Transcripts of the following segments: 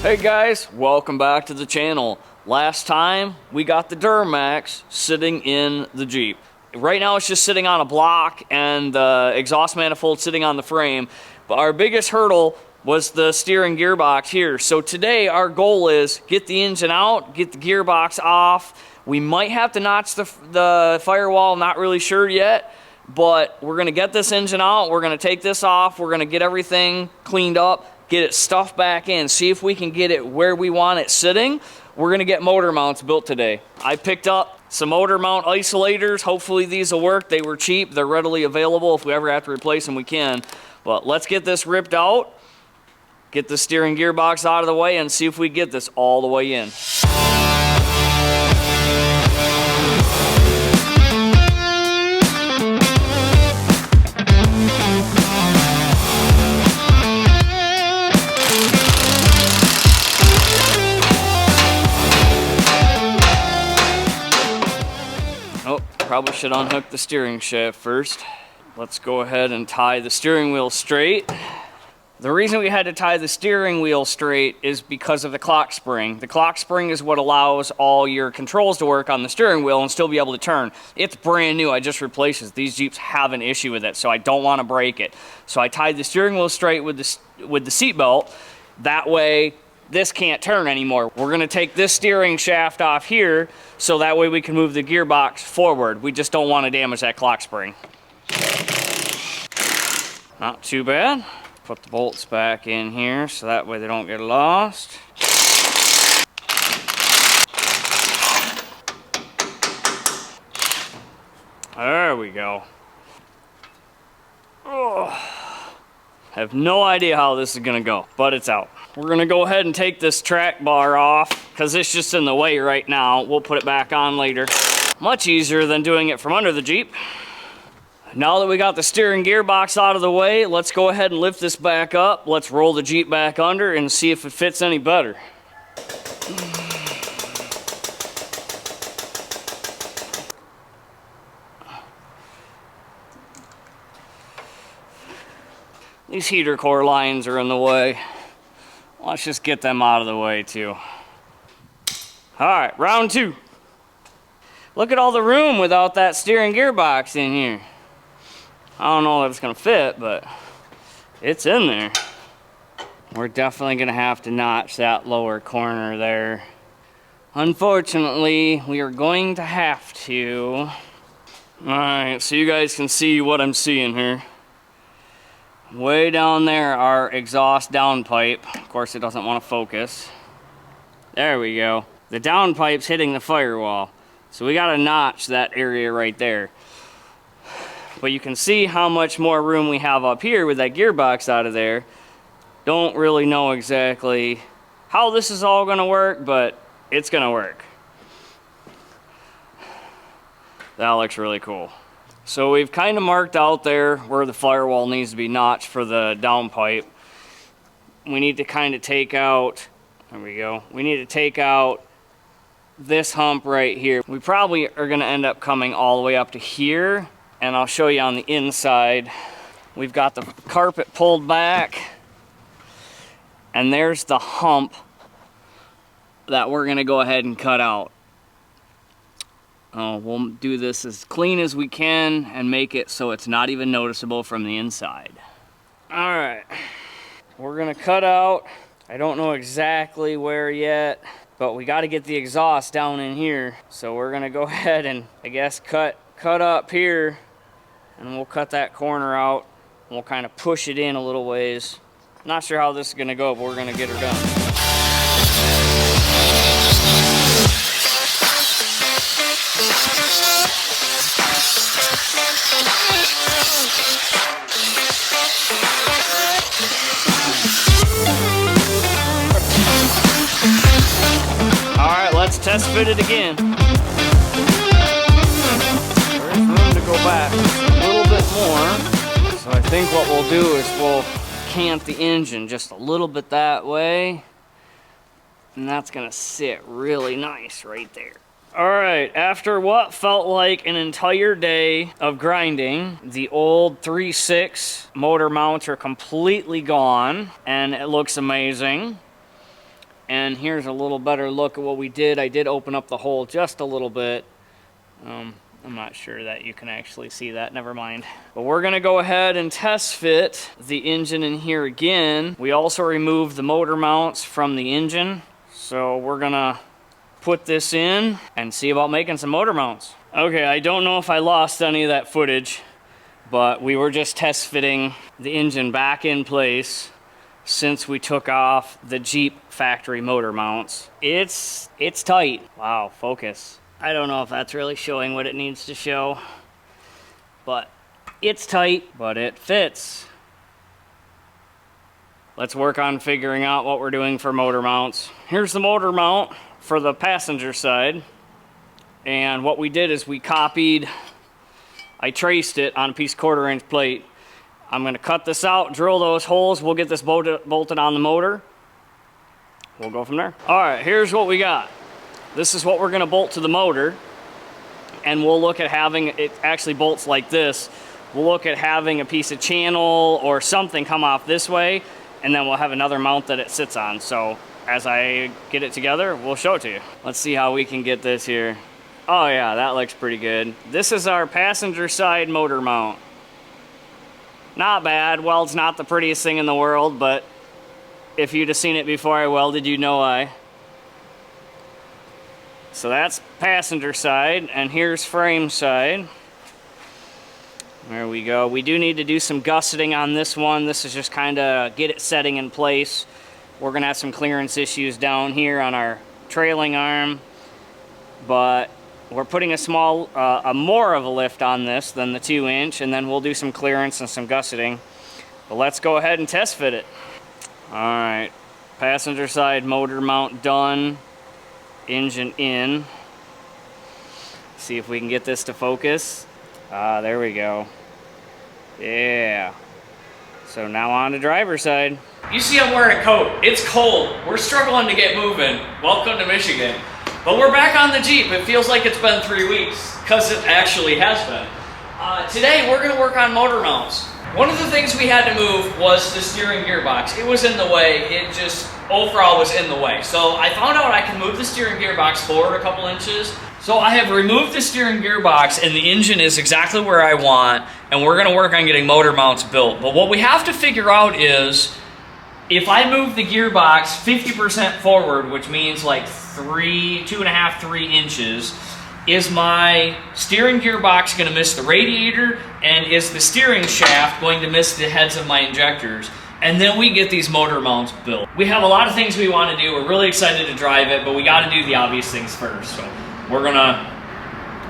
Hey guys, welcome back to the channel. Last time we got the Duramax sitting in the Jeep. Right now it's just sitting on a block and the exhaust manifold sitting on the frame. But our biggest hurdle was the steering gearbox here. So today our goal is get the engine out, get the gearbox off. We might have to notch the firewall, not really sure yet. But we're gonna get this engine out, we're gonna take this off, we're gonna get everything cleaned up, get it stuffed back in, see if we can get it where we want it sitting. We're gonna get motor mounts built today. I picked up some motor mount isolators. Hopefully these will work. They were cheap, they're readily available. If we ever have to replace them, we can. But let's get this ripped out, get the steering gearbox out of the way, and see if we get this all the way in. Probably should unhook the steering shaft first. Let's go ahead and tie the steering wheel straight. The reason we had to tie the steering wheel straight is because of the clock spring. The clock spring is what allows all your controls to work on the steering wheel and still be able to turn. It's brand new, I just replaced it. These Jeeps have an issue with it, so I don't want to break it. So I tied the steering wheel straight with the seat belt. That way, this can't turn anymore. We're gonna take this steering shaft off here so that way we can move the gearbox forward. We just don't want to damage that clock spring. Not too bad. Put the bolts back in here so that way they don't get lost. There we go. Oh, have no idea how this is gonna go, but it's out. We're gonna go ahead and take this track bar off because it's just in the way right now. We'll put it back on later. Much easier than doing it from under the Jeep. Now that we got the steering gearbox out of the way, let's go ahead and lift this back up. Let's roll the Jeep back under and see if it fits any better. These heater core lines are in the way. Let's just get them out of the way too. All right, round two. Look at all the room without that steering gearbox in here. I don't know if it's gonna fit, but it's in there. We're definitely gonna have to notch that lower corner there. Unfortunately, we are going to have to. All right, so you guys can see what I'm seeing here. Way down there, our exhaust downpipe. Of course, it doesn't want to focus. There we go. The downpipe's hitting the firewall. So we got to notch that area right there. But you can see how much more room we have up here with that gearbox out of there. Don't really know exactly how this is all going to work, but it's going to work. That looks really cool. So we've kind of marked out there where the firewall needs to be notched for the downpipe. We need to kind of take out, there we go, we need to take out this hump right here. We probably are going to end up coming all the way up to here, and I'll show you on the inside. We've got the carpet pulled back, and there's the hump that we're going to go ahead and cut out. We'll do this as clean as we can and make it so it's not even noticeable from the inside. All right, we're gonna cut out, I don't know exactly where yet, but we got to get the exhaust down in here. So we're gonna go ahead and I guess cut up here, and we'll cut that corner out. And we'll kind of push it in a little ways. Not sure how this is gonna go, but we're gonna get her done. Alright, let's test fit it again. There is room to go back a little bit more. So I think what we'll do is we'll cant the engine just a little bit that way. And that's gonna sit really nice right there. Alright, after what felt like an entire day of grinding, the old 3.6 motor mounts are completely gone, and it looks amazing. and here's a little better look at what we did. I did open up the hole just a little bit. I'm not sure that you can actually see that, never mind. But we're gonna go ahead and test fit the engine in here again. We also removed the motor mounts from the engine, so we're gonna put this in and see about making some motor mounts. Okay, I don't know if I lost any of that footage, but we were just test fitting the engine back in place since we took off the Jeep factory motor mounts. It's tight. Wow, focus. I don't know if that's really showing what it needs to show, but it's tight, but it fits. Let's work on figuring out what we're doing for motor mounts. Here's the motor mount for the passenger side. And what we did is I traced it on a piece of 1/4 inch plate. I'm gonna cut this out, drill those holes. We'll get this bolted on the motor. We'll go from there. All right, here's what we got. This is what we're gonna bolt to the motor, and we'll look at having, it actually bolts like this. We'll look at having a piece of channel or something come off this way, and then we'll have another mount that it sits on. So as I get it together, we'll show it to you. Let's see how we can get this here. Oh yeah, that looks pretty good. This is our passenger side motor mount. Not bad. Weld's not the prettiest thing in the world, but if you'd have seen it before I welded, you'd know why. So that's passenger side, and here's frame side. There we go. We do need to do some gusseting on this one. This is just kind of get it setting in place. We're gonna have some clearance issues down here on our trailing arm, but we're putting a more of a lift on this than the 2 inch, and then we'll do some clearance and some gusseting. But let's go ahead and test fit it. All right, passenger side motor mount done. Engine in. See if we can get this to focus. There we go. Yeah. So now on to driver's side. You see I'm wearing a coat. It's cold. We're struggling to get moving. Welcome to Michigan. But we're back on the Jeep. It feels like it's been 3 weeks, because it actually has been. Today we're gonna work on motor mounts. One of the things we had to move was the steering gearbox. It was in the way. It just overall was in the way. So I found out I can move the steering gearbox forward a couple inches. So I have removed the steering gearbox, and the engine is exactly where I want, and we're gonna work on getting motor mounts built. But what we have to figure out is, if I move the gearbox 50% forward, which means like 2.5, 3 inches, is my steering gearbox going to miss the radiator, and is the steering shaft going to miss the heads of my injectors? And then we get these motor mounts built. We have a lot of things we want to do. We're really excited to drive it, but we got to do the obvious things first. So we're going to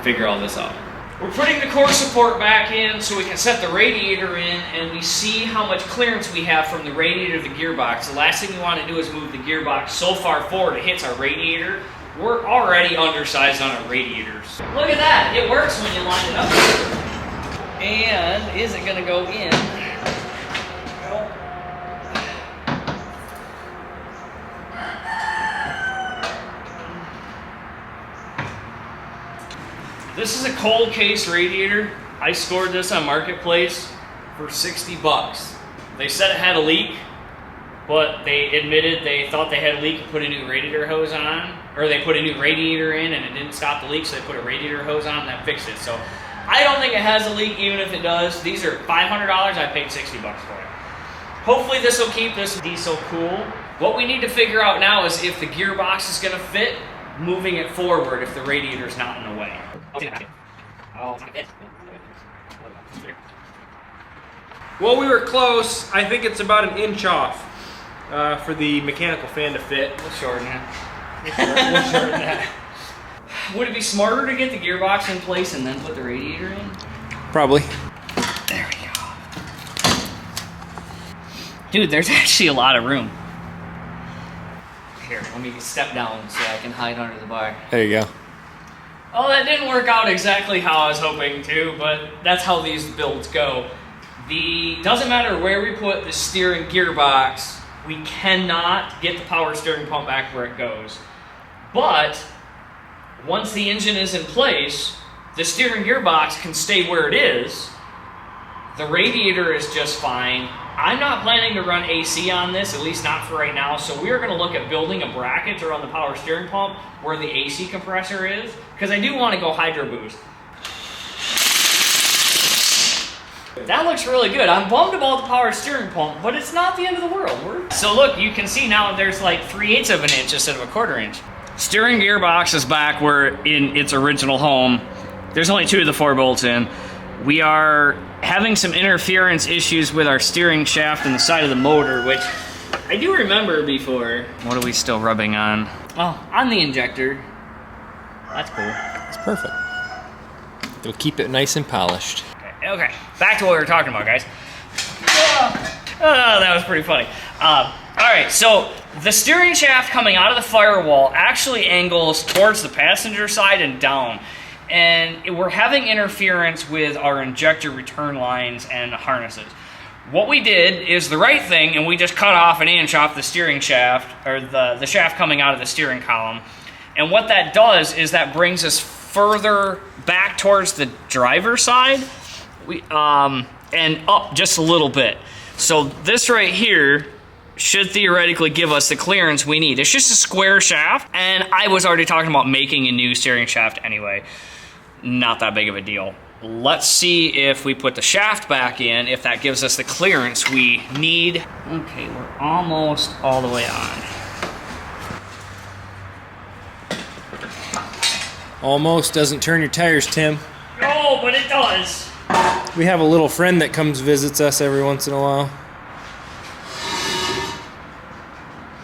figure all this out. We're putting the core support back in so we can set the radiator in, and we see how much clearance we have from the radiator to the gearbox. The last thing we want to do is move the gearbox so far forward it hits our radiator. We're already undersized on our radiators. Look at that, it works when you line it up. And is it gonna go in? This is a cold case radiator. I scored this on Marketplace for 60 bucks. They said it had a leak, but they admitted they thought they had a leak and put a new radiator hose on, or they put a new radiator in and it didn't stop the leak, so they put a radiator hose on and that fixed it. So I don't think it has a leak, even if it does. These are $500, I paid 60 bucks for it. Hopefully this will keep this diesel cool. What we need to figure out now is if the gearbox is gonna fit, moving it forward if the radiator's not in the way. Well, we were close. I think it's about an inch off for the mechanical fan to fit. We'll shorten it. We'll shorten that. Would it be smarter to get the gearbox in place and then put the radiator in? Probably. There we go. Dude, there's actually a lot of room. Here, let me step down so I can hide under the bar. There you go. Oh, that didn't work out exactly how I was hoping to, but that's how these builds go. Doesn't matter where we put the steering gearbox, we cannot get the power steering pump back where it goes. But once the engine is in place, the steering gearbox can stay where it is The radiator is just fine. I'm not planning to run AC on this, at least not for right now, so we're gonna look at building a bracket around the power steering pump where the AC compressor is, because I do wanna go hydro boost. That looks really good. I'm bummed about the power steering pump, but it's not the end of the world. So look, you can see now there's like 3/8 of an inch instead of a 1/4 inch. Steering gearbox is back where in its original home. There's only 2 of the 4 bolts in. We are having some interference issues with our steering shaft and the side of the motor, which I do remember before. What are we still rubbing on? Oh, on the injector. That's cool. It's perfect. It'll keep it nice and polished. Okay, back to what we were talking about, guys. Oh, that was pretty funny. All right, so the steering shaft coming out of the firewall actually angles towards the passenger side and down. And we're having interference with our injector return lines and harnesses. What we did is the right thing, and we just cut off an inch off the steering shaft, or the shaft coming out of the steering column. And what that does is that brings us further back towards the driver's side, and up just a little bit. So this right here should theoretically give us the clearance we need. It's just a square shaft, and I was already talking about making a new steering shaft anyway. Not that big of a deal. Let's see if we put the shaft back in, if that gives us the clearance we need. Okay, we're almost all the way on. Almost doesn't turn your tires, Tim. Oh, but it does. We have a little friend that comes visits us every once in a while.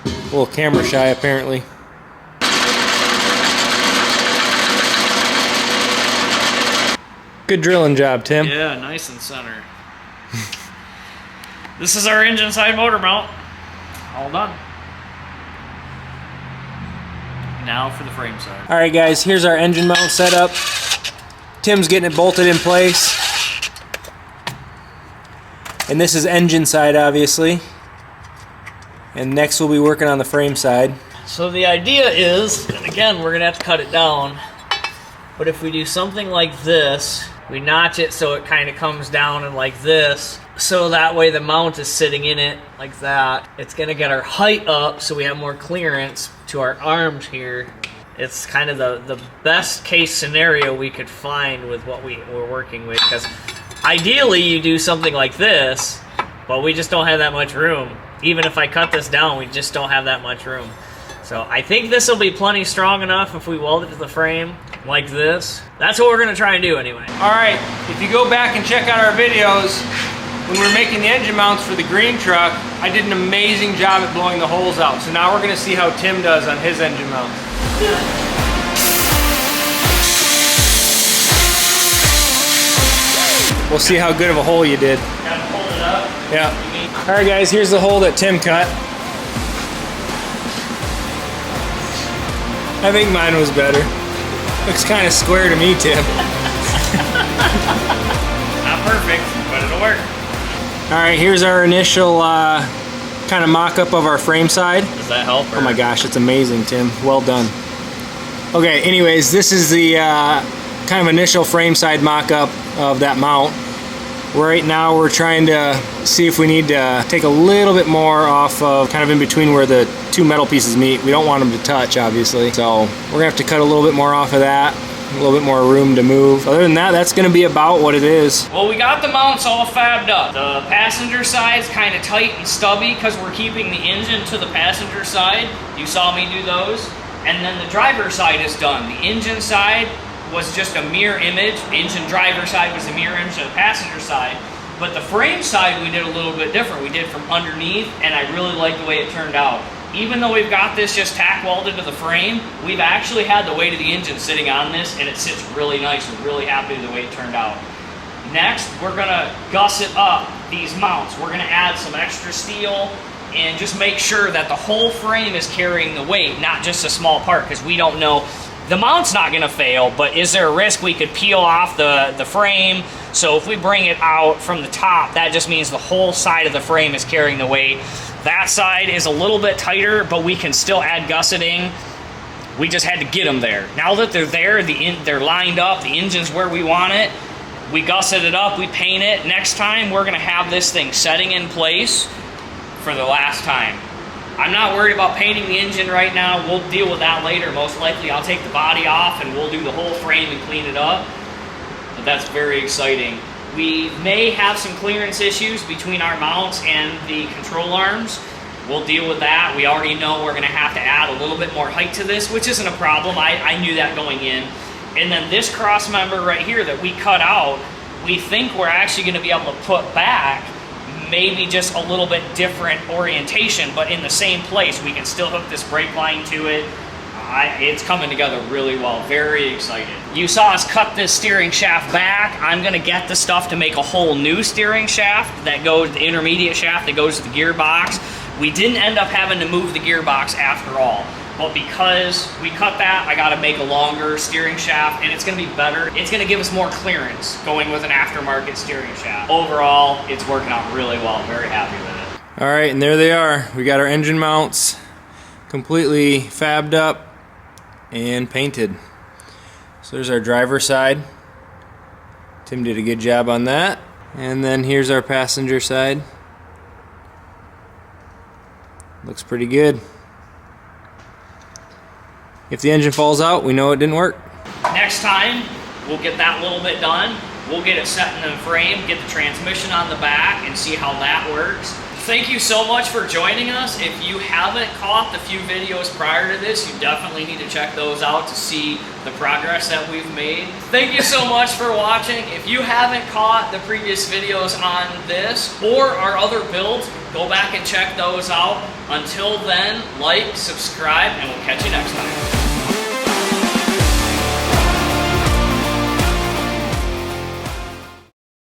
A little camera shy, apparently. Good drilling job, Tim. Yeah, nice and center. This is our engine side motor mount. All done. Now for the frame side. All right, guys, here's our engine mount setup. Tim's getting it bolted in place. And this is engine side, obviously. And next we'll be working on the frame side. So the idea is, and again, we're gonna have to cut it down, but if we do something like this, we notch it so it kind of comes down and like this, so that way the mount is sitting in it like that. It's gonna get our height up so we have more clearance to our arms here. It's kind of the best case scenario we could find with what we're working with, because ideally you do something like this, but we just don't have that much room. Even if I cut this down, we just don't have that much room. So I think this will be plenty strong enough if we weld it to the frame like this. That's what we're gonna try and do anyway. All right, if you go back and check out our videos, when we were making the engine mounts for the green truck, I did an amazing job at blowing the holes out. So now we're gonna see how Tim does on his engine mount. We'll see how good of a hole you did. Gotta hold it up. Yeah. All right, guys, here's the hole that Tim cut. I think mine was better. Looks kind of square to me, Tim. Not perfect, but it'll work. All right, here's our initial kind of mock-up of our frame side. Does that help? Oh my gosh, it's amazing, Tim. Well done. Okay, anyways, this is the kind of initial frame side mock-up of that mount. Right now we're trying to see if we need to take a little bit more off of kind of in between where the 2 metal pieces meet. We don't want them to touch, obviously. So we're gonna have to cut a little bit more off of that, a little bit more room to move. Other than that, that's gonna be about what it is. Well, we got the mounts all fabbed up. The passenger side's kind of tight and stubby because we're keeping the engine to the passenger side. You saw me do those. And then the driver's side is done. The engine side was just a mirror image. Engine driver side was a mirror image of the passenger side. But the frame side we did a little bit different. We did from underneath, and I really like the way it turned out. Even though we've got this just tack welded to the frame, we've actually had the weight of the engine sitting on this, and it sits really nice. We're really happy with the way it turned out. Next, we're gonna gusset up these mounts. We're gonna add some extra steel and just make sure that the whole frame is carrying the weight, not just a small part, because we don't know. The mount's not gonna fail, but is there a risk we could peel off the frame? So if we bring it out from the top, that just means the whole side of the frame is carrying the weight. That side is a little bit tighter, but we can still add gusseting. We just had to get them there. Now that they're there, they're lined up, the engine's where we want it, We gusset it up, we paint it. Next time, we're gonna have this thing setting in place for the last time. I'm not worried about painting the engine right now. We'll deal with that later. Most likely, I'll take the body off and we'll do the whole frame and clean it up. But that's very exciting. We may have some clearance issues between our mounts and the control arms. We'll deal with that. We already know we're gonna have to add a little bit more height to this, which isn't a problem. I knew that going in. And then this cross member right here that we cut out, we think we're actually gonna be able to put back, maybe just a little bit different orientation, but in the same place. We can still hook this brake line to it. It's coming together really well. Very excited. You saw us cut this steering shaft back. I'm gonna get the stuff to make a whole new steering shaft that goes, the intermediate shaft that goes to the gearbox. We didn't end up having to move the gearbox after all. But because we cut that, I gotta make a longer steering shaft, and it's gonna be better. It's gonna give us more clearance going with an aftermarket steering shaft. Overall, it's working out really well. Very happy with it. All right, and there they are. We got our engine mounts completely fabbed up and painted. So there's our driver side. Tim did a good job on that. And then here's our passenger side. Looks pretty good. If the engine falls out, we know it didn't work. Next time, we'll get that little bit done. We'll get it set in the frame, get the transmission on the back, and see how that works. Thank you so much for joining us. If you haven't caught the few videos prior to this, you definitely need to check those out to see the progress that we've made. Thank you so much for watching. If you haven't caught the previous videos on this or our other builds, go back and check those out. Until then, like, subscribe, and we'll catch you next time.